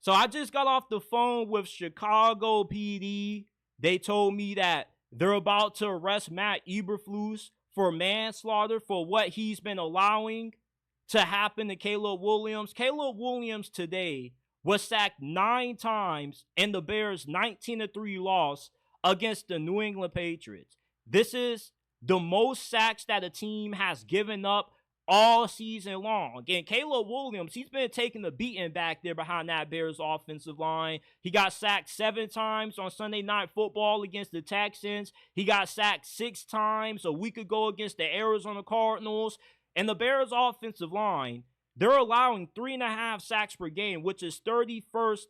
So I just got off the phone with Chicago PD. They told me that they're about to arrest Matt Eberflus for manslaughter for what he's been allowing to happen to Caleb Williams. Caleb Williams today was sacked 9 times in the Bears' 19-3 loss against the New England Patriots. This is the most sacks that a team has given up all season long. And Caleb Williams, he's been taking the beating back there behind that Bears offensive line. He got sacked 7 times on Sunday Night Football against the Texans. He got sacked 6 times a week ago against the Arizona Cardinals. And the Bears offensive line, they're allowing 3.5 sacks per game, which is 31st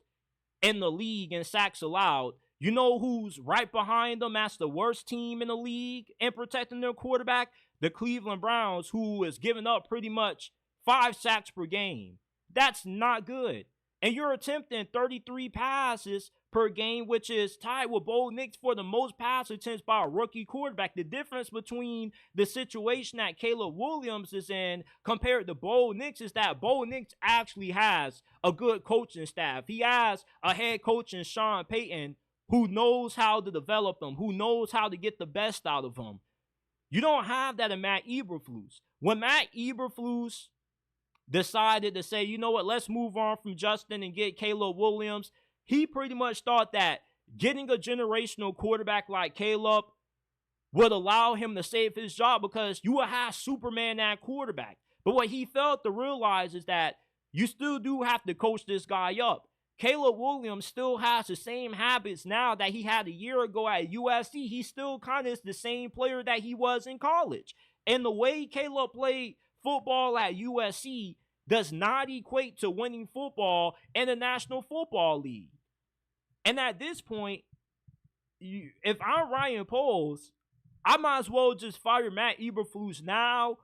in the league in sacks allowed. You know who's right behind them as the worst team in the league in protecting their quarterback? The Cleveland Browns, who is giving up pretty much 5 sacks per game. That's not good. And you're attempting 33 passes per game, which is tied with Bo Nix for the most pass attempts by a rookie quarterback. The difference between the situation that Caleb Williams is in compared to Bo Nix is that Bo Nix actually has a good coaching staff. He has a head coach in Sean Payton who knows how to develop them, who knows how to get the best out of them. You don't have that in Matt Eberflus. When Matt Eberflus decided to say, you know what, let's move on from Justin and get Caleb Williams, he pretty much thought that getting a generational quarterback like Caleb would allow him to save his job because you will have Superman at quarterback. But what he failed to realize is that you still do have to coach this guy up. Caleb Williams still has the same habits now that he had a year ago at USC. He still kind of is the same player that he was in college. And the way Caleb played football at USC does not equate to winning football in the National Football League. And at this point, if I'm Ryan Poles, I might as well just fire Matt Eberflus now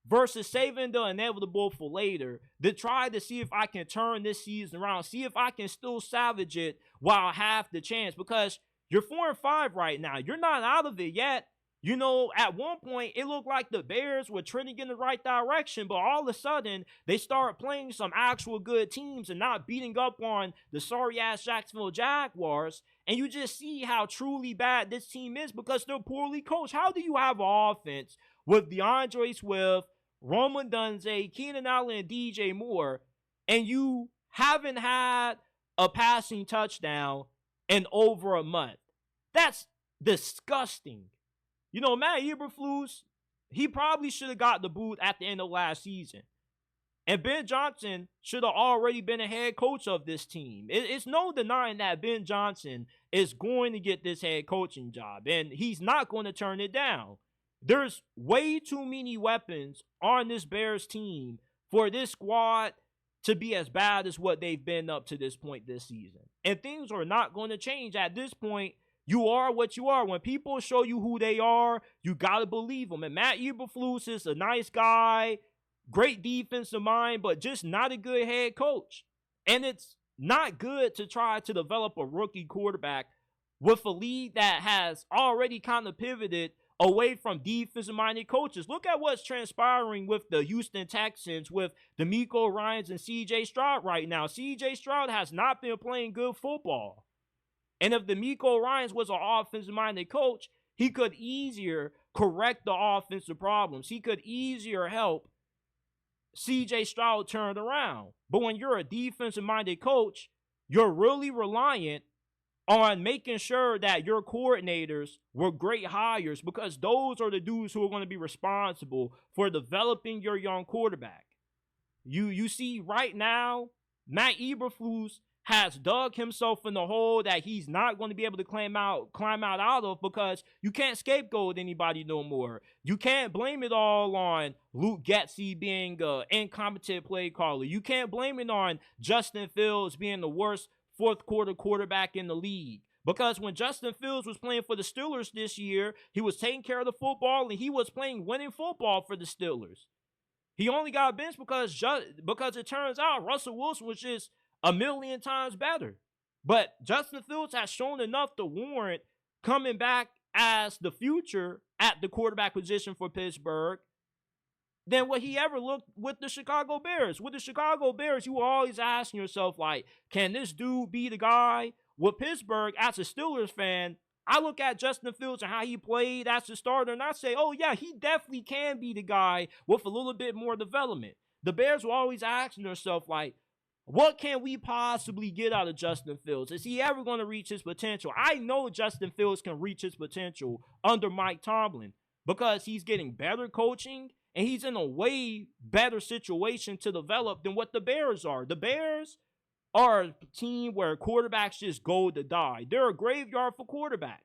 versus saving the inevitable for later to try to see if I can turn this season around, see if I can still salvage it while I have the chance, because you're 4-5 right now. You're not out of it yet. You know, at one point, it looked like the Bears were trending in the right direction, but all of a sudden, they start playing some actual good teams and not beating up on the sorry-ass Jacksonville Jaguars, and you just see how truly bad this team is because they're poorly coached. How do you have an offense with DeAndre Swift, Roman Dunze, Keenan Allen, and DJ Moore, and you haven't had a passing touchdown in over a month? That's disgusting. You know, Matt Eberflus, he probably should have got the boot at the end of last season. And Ben Johnson should have already been a head coach of this team. It's no denying that Ben Johnson is going to get this head coaching job, and he's not going to turn it down. There's way too many weapons on this Bears team for this squad to be as bad as what they've been up to this point this season. And things are not going to change at this point. You are what you are. When people show you who they are, you got to believe them. And Matt Eberflus is a nice guy, great defensive mind, but just not a good head coach. And it's not good to try to develop a rookie quarterback with a league that has already kind of pivoted away from defensive-minded coaches. Look at what's transpiring with the Houston Texans with DeMeco Ryans and C.J. Stroud right now. C.J. Stroud has not been playing good football. And if DeMeco Ryans was an offensive-minded coach, he could easier correct the offensive problems. He could easier help C.J. Stroud turn around. But when you're a defensive-minded coach, you're really reliant on making sure that your coordinators were great hires, because those are the dudes who are going to be responsible for developing your young quarterback. You see right now, Matt Eberflus has dug himself in the hole that he's not going to be able to climb out of, because you can't scapegoat anybody no more. You can't blame it all on Luke Getsy being an incompetent play caller. You can't blame it on Justin Fields being the worst fourth quarter quarterback in the league. Because when Justin Fields was playing for the Steelers this year, he was taking care of the football and he was playing winning football for the Steelers. He only got benched because it turns out Russell Wilson was just a million times better. But Justin Fields has shown enough to warrant coming back as the future at the quarterback position for Pittsburgh. than what he ever looked with the Chicago Bears. With the Chicago Bears, you were always asking yourself, like, can this dude be the guy? With Pittsburgh, as a Steelers fan, I look at Justin Fields and how he played as a starter, and I say, oh, yeah, he definitely can be the guy with a little bit more development. The Bears were always asking themselves, like, what can we possibly get out of Justin Fields? Is he ever going to reach his potential? I know Justin Fields can reach his potential under Mike Tomlin because he's getting better coaching and he's in a way better situation to develop than what the Bears are. The Bears are a team where quarterbacks just go to die. They're a graveyard for quarterbacks.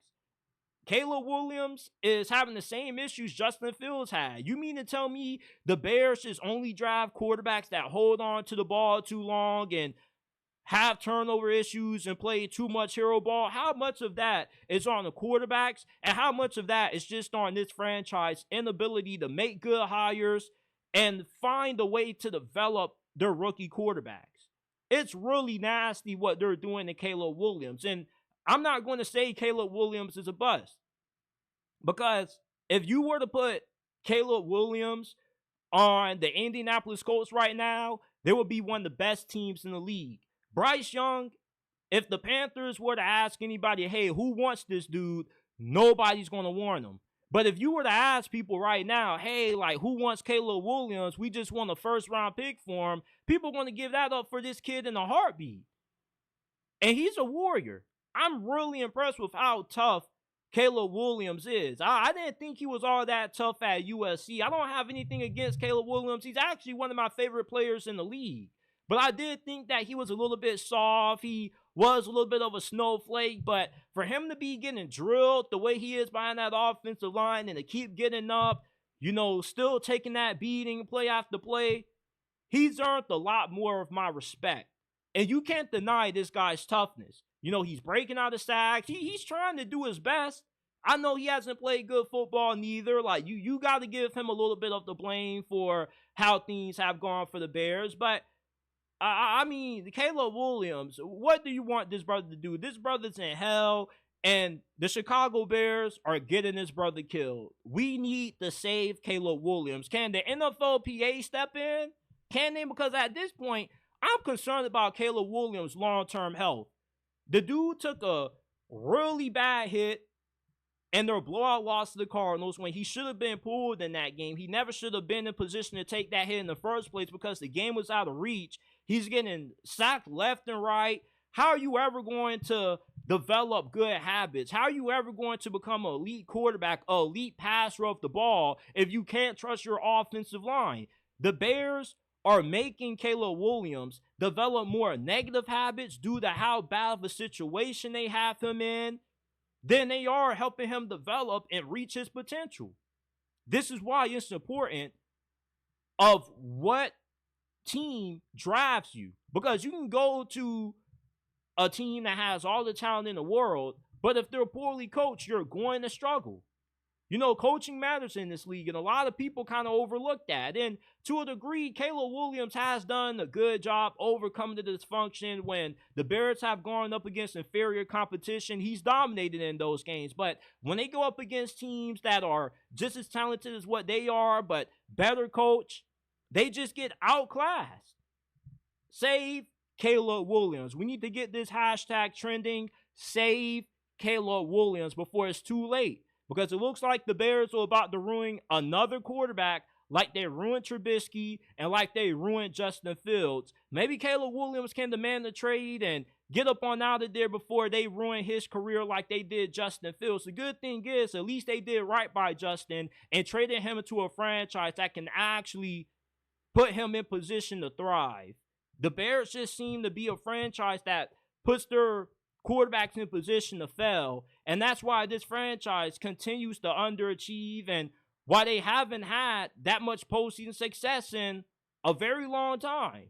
Caleb Williams is having the same issues Justin Fields had. You mean to tell me the Bears just only draft quarterbacks that hold on to the ball too long and have turnover issues and play too much hero ball? How much of that is on the quarterbacks and how much of that is just on this franchise inability to make good hires and find a way to develop their rookie quarterbacks? It's really nasty what they're doing to Caleb Williams. And I'm not going to say Caleb Williams is a bust, because if you were to put Caleb Williams on the Indianapolis Colts right now, they would be one of the best teams in the league. Bryce Young, if the Panthers were to ask anybody, hey, who wants this dude, nobody's going to warn them. But if you were to ask people right now, hey, like, who wants Caleb Williams? We just want a first-round pick for him. People are going to give that up for this kid in a heartbeat. And he's a warrior. I'm really impressed with how tough Caleb Williams is. I didn't think he was all that tough at USC. I don't have anything against Caleb Williams. He's actually one of my favorite players in the league. But I did think that he was a little bit soft. He was a little bit of a snowflake. But for him to be getting drilled the way he is behind that offensive line and to keep getting up, still taking that beating play after play, he's earned a lot more of my respect. And you can't deny this guy's toughness. He's breaking out of sacks. He's trying to do his best. I know he hasn't played good football neither. Like, you got to give him a little bit of the blame for how things have gone for the Bears. But, I mean, Caleb Williams, what do you want this brother to do? This brother's in hell, and the Chicago Bears are getting this brother killed. We need to save Caleb Williams. Can the NFLPA step in? Can they? Because at this point, I'm concerned about Caleb Williams' long-term health. The dude took a really bad hit and their blowout loss to the Cardinals when he should have been pulled in that game. He never should have been in position to take that hit in the first place because the game was out of reach. He's getting sacked left and right. How are you ever going to develop good habits? How are you ever going to become an elite quarterback, an elite passer of the ball if you can't trust your offensive line? The Bears are making Caleb Williams develop more negative habits due to how bad of a situation they have him in than they are helping him develop and reach his potential. This is why it's important of what team drafts you, because you can go to a team that has all the talent in the world, but if they're poorly coached, you're going to struggle. Coaching matters in this league, and a lot of people kind of overlook that. And to a degree, Caleb Williams has done a good job overcoming the dysfunction. When the Bears have gone up against inferior competition, he's dominated in those games. But when they go up against teams that are just as talented as what they are, but better coached, they just get outclassed. Save Caleb Williams. We need to get this hashtag trending. Save Caleb Williams before it's too late. Because it looks like the Bears are about to ruin another quarterback like they ruined Trubisky and like they ruined Justin Fields. Maybe Caleb Williams can demand a trade and get up on out of there before they ruin his career like they did Justin Fields. The good thing is, at least they did right by Justin and traded him into a franchise that can actually put him in position to thrive. The Bears just seem to be a franchise that puts their quarterbacks in position to fail, and that's why this franchise continues to underachieve and why they haven't had that much postseason success in a very long time.